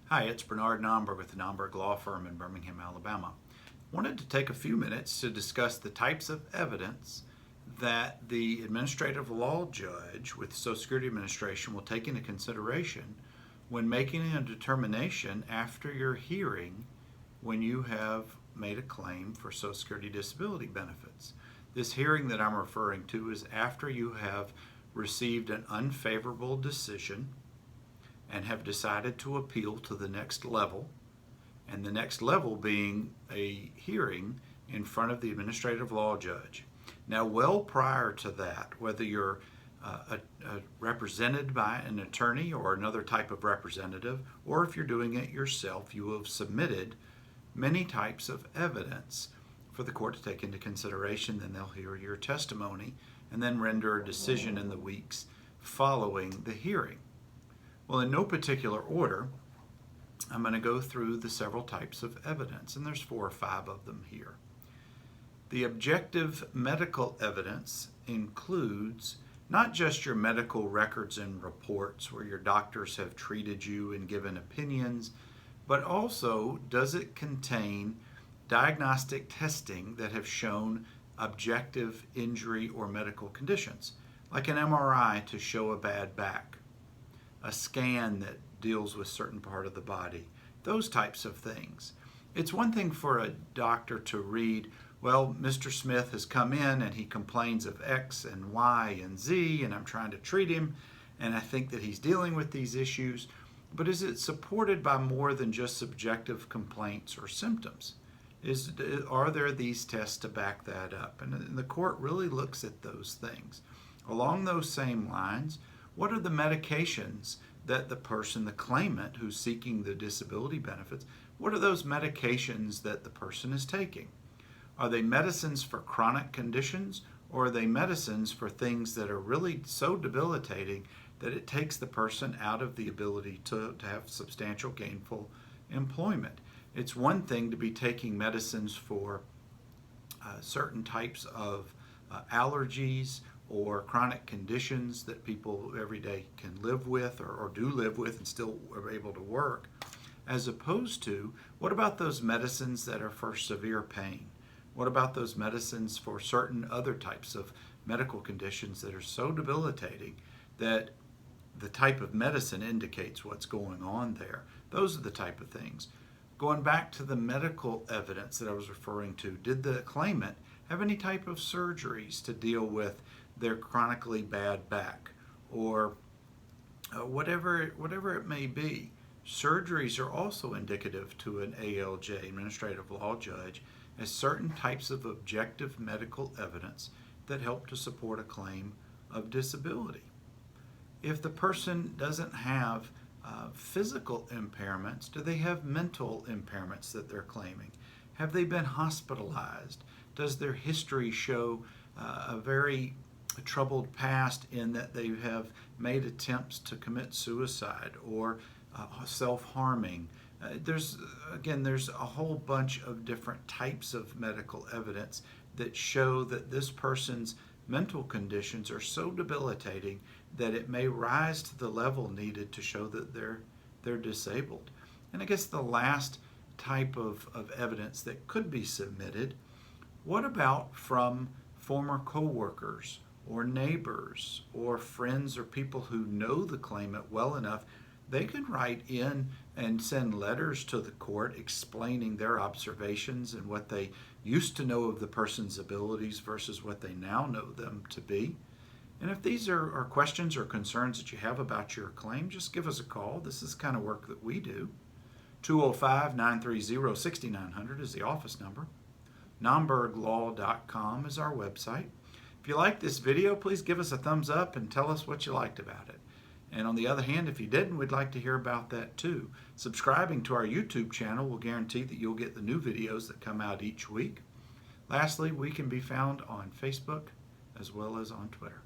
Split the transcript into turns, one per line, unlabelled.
Hi, it's Bernard Nomberg with the Nomberg Law Firm in Birmingham, Alabama. Wanted to take a few minutes to discuss the types of evidence that the administrative law judge with the Social Security Administration will take into consideration when making a determination after your hearing when you have made a claim for Social Security disability benefits. This hearing that I'm referring to is after you have received an unfavorable decision and have decided to appeal to the next level, and the next level being a hearing in front of the administrative law judge. Now, well prior to that, whether you're represented by an attorney or another type of representative, or if you're doing it yourself, you will have submitted many types of evidence for the court to take into consideration. Then they'll hear your testimony and then render a decision in the weeks following the hearing. Well, in no particular order, I'm going to go through the several types of evidence, and there's 4 or 5 of them here. The objective medical evidence includes not just your medical records and reports where your doctors have treated you and given opinions, but also does it contain diagnostic testing that have shown objective injury or medical conditions, like an MRI to show a bad back, a scan that deals with certain part of the body, those types of things. It's one thing for a doctor to read, well, Mr. Smith has come in and he complains of X and Y and Z, and I'm trying to treat him, and I think that he's dealing with these issues. But is it supported by more than just subjective complaints or symptoms? Are there these tests to back that up? And the court really looks at those things. Along those same lines, what are the medications that the person, the claimant who's seeking the disability benefits, what are those medications that the person is taking? Are they medicines for chronic conditions, or are they medicines for things that are really so debilitating that it takes the person out of the ability to have substantial gainful employment? It's one thing to be taking medicines for certain types of allergies or chronic conditions that people every day can live with or do live with and still are able to work, as opposed to what about those medicines that are for severe pain? What about those medicines for certain other types of medical conditions that are so debilitating that the type of medicine indicates what's going on there? Those are the type of things. Going back to the medical evidence that I was referring to, did the claimant have any type of surgeries to deal with their chronically bad back or whatever it may be? Surgeries are also indicative to an ALJ, administrative law judge, as certain types of objective medical evidence that help to support a claim of disability. If the person doesn't have physical impairments, do they have mental impairments that they're claiming? Have they been hospitalized? Does their history show a very troubled past in that they have made attempts to commit suicide or self-harming? There's a whole bunch of different types of medical evidence that show that this person's mental conditions are so debilitating that it may rise to the level needed to show that they're disabled. And I guess the last type of evidence that could be submitted, what about from former coworkers or neighbors or friends or people who know the claimant well enough? They could write in and send letters to the court explaining their observations and what they used to know of the person's abilities versus what they now know them to be. And if these are questions or concerns that you have about your claim, just give us a call. This is the kind of work that we do. 205-930-6900 is the office number. Nomberglaw.com is our website. If you like this video, please give us a thumbs up and tell us what you liked about it. And on the other hand, if you didn't, we'd like to hear about that too. Subscribing to our YouTube channel will guarantee that you'll get the new videos that come out each week. Lastly, we can be found on Facebook as well as on Twitter.